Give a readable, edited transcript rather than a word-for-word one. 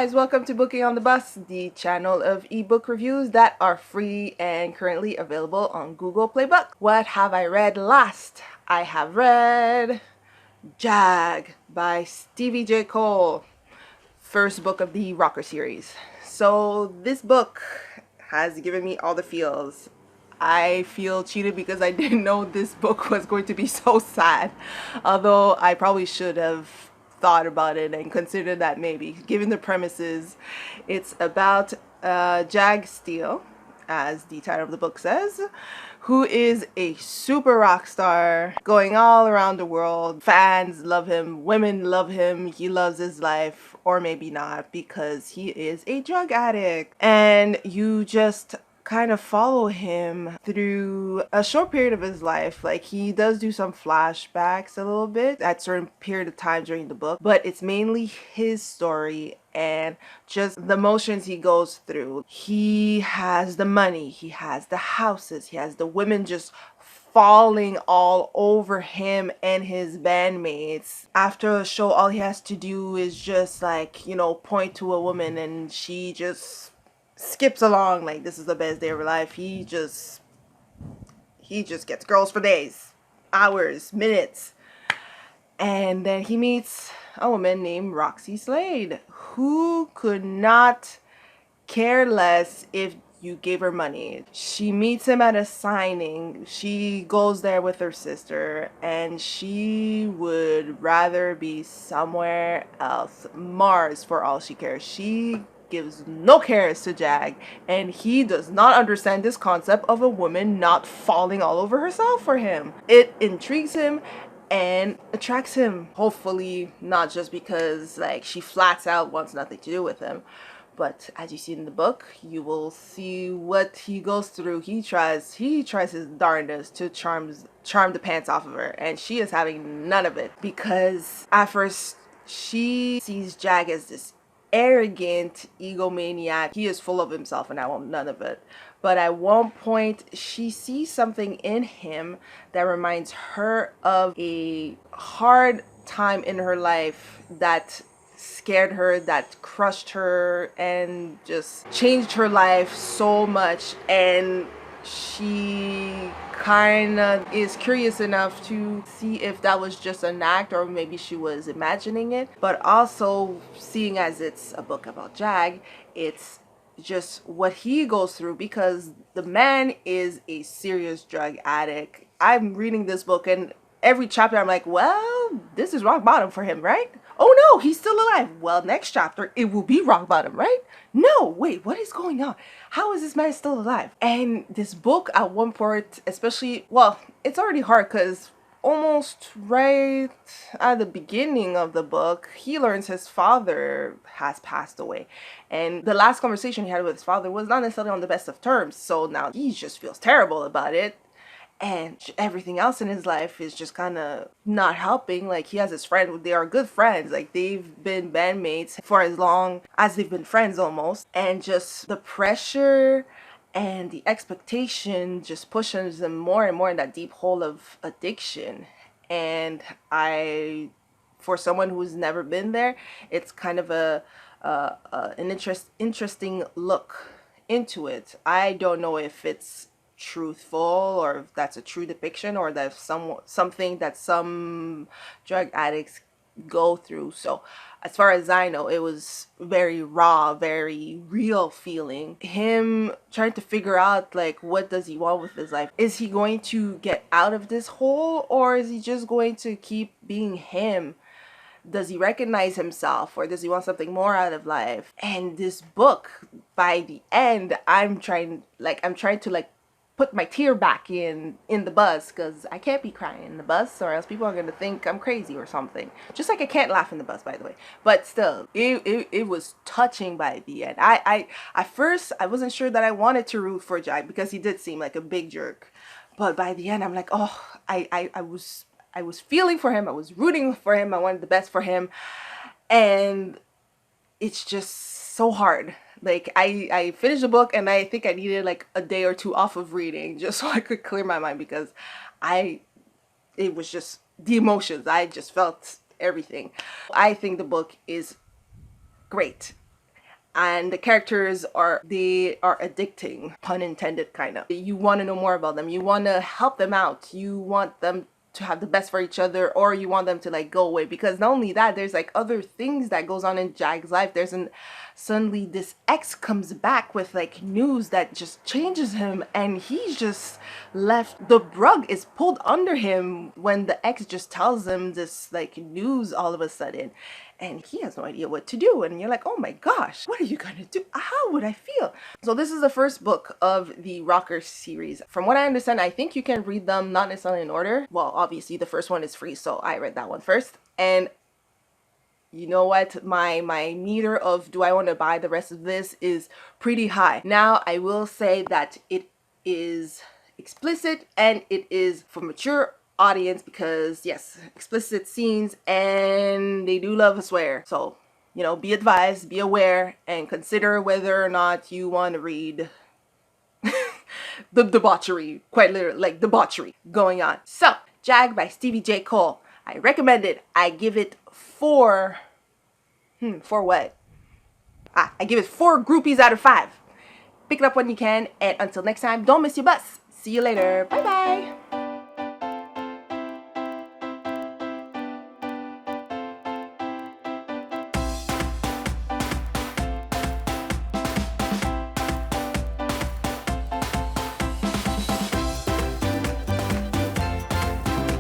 guys, welcome to Booking on the Bus, the channel of ebook reviews that are free and currently available on Google Play Book. What have I read last? I have read Jag by Stevie J. Cole, first book of the Rocker series. So this book has given me all the feels. I feel cheated because I didn't know this book was going to be so sad, although I probably should have thought about it and considered that maybe. Given the premises, it's about Jag Steele, as the title of the book says, who is a super rock star going all around the world. Fans love him, women love him, he loves his life, or maybe not, because he is a drug addict. And you just kind of follow him through a short period of his life. Like, he does do some flashbacks a little bit at certain period of time during the book, but it's mainly his story and just the motions he goes through. He has the money, he has the houses, he has the women just falling all over him and his bandmates. After a show, all he has to do is just, like, you know, point to a woman and she just skips along like this is the best day of her life. He just gets girls for days, hours, minutes. And then he meets a woman named Roxy Slade, who could not care less if you gave her money. She meets him at a signing. She goes there with her sister, and she would rather be somewhere else, Mars, for all she cares. She gives no cares to Jag, and he does not understand this concept of a woman not falling all over herself for him. It intrigues him and attracts him. Hopefully not just because, like, she flats out wants nothing to do with him, but as you see in the book, you will see what he goes through. He tries his darndest to charm the pants off of her, and she is having none of it, because at first she sees Jag as this arrogant egomaniac. He is full of himself and I want none of it. But at one point she sees something in him that reminds her of a hard time in her life that scared her, that crushed her, and just changed her life so much. And she kind of is curious enough to see if that was just an act or maybe she was imagining it. But also, seeing as it's a book about Jag, it's just what he goes through, because the man is a serious drug addict. I'm reading this book and every chapter I'm like, well, this is rock bottom for him, right? Oh no, he's still alive. Well, next chapter it will be rock bottom, right? No, wait, what is going on? How is this man still alive? And this book at one point, especially, well, it's already hard because almost right at the beginning of the book, he learns his father has passed away. And the last conversation he had with his father was not necessarily on the best of terms. So now he just feels terrible about it. And everything else in his life is just kind of not helping. Like, he has his friend, they are good friends. Like, they've been bandmates for as long as they've been friends almost. And just the pressure and the expectation just pushes him more and more in that deep hole of addiction. And for someone who's never been there, it's kind of an interesting look into it. I don't know if it's truthful or if that's a true depiction or that something that some drug addicts go through. So as far as I know, it was very raw, very real feeling. Him trying to figure out, like, what does he want with his life? Is he going to get out of this hole, or is he just going to keep being him? Does he recognize himself, or does he want something more out of life? And this book, by the end, I'm trying to like put my tear back in the bus, because I can't be crying in the bus or else people are going to think I'm crazy or something. Just like I can't laugh in the bus, by the way. But still, it was touching by the end. I at first I wasn't sure that I wanted to root for Jag because he did seem like a big jerk. But by the end I'm like, oh, I was feeling for him. I was rooting for him. I wanted the best for him. And it's just so hard. Like, I finished the book and I think I needed like a day or two off of reading just so I could clear my mind, because it was just the emotions. I just felt everything. I think the book is great. and the characters are addicting, pun intended, kind of. You want to know more about them, you want to help them out, you want them to have the best for each other, or you want them to like go away. Because not only that, there's like other things that goes on in Jag's life. Suddenly this ex comes back with like news that just changes him, and he's just left, the rug is pulled under him when the ex just tells him this like news all of a sudden, and he has no idea what to do. And you're like, oh my gosh, what are you gonna do? How would I feel? So this is the first book of the Rocker series. From what I understand, I think you can read them not necessarily in order. Well, obviously the first one is free, so I read that one first. And you know what, my meter of do I want to buy the rest of this is pretty high. Now I will say that it is explicit and it is for mature audience, because yes, explicit scenes, and they do love a swear. So, you know, be advised, be aware, and consider whether or not you want to read the debauchery, quite literally, like debauchery going on. So, Jag by Stevie J. Cole. I recommend it. I give it four what? I give it 4 groupies out of 5. Pick it up when you can, and until next time, don't miss your bus. See you later. Bye bye.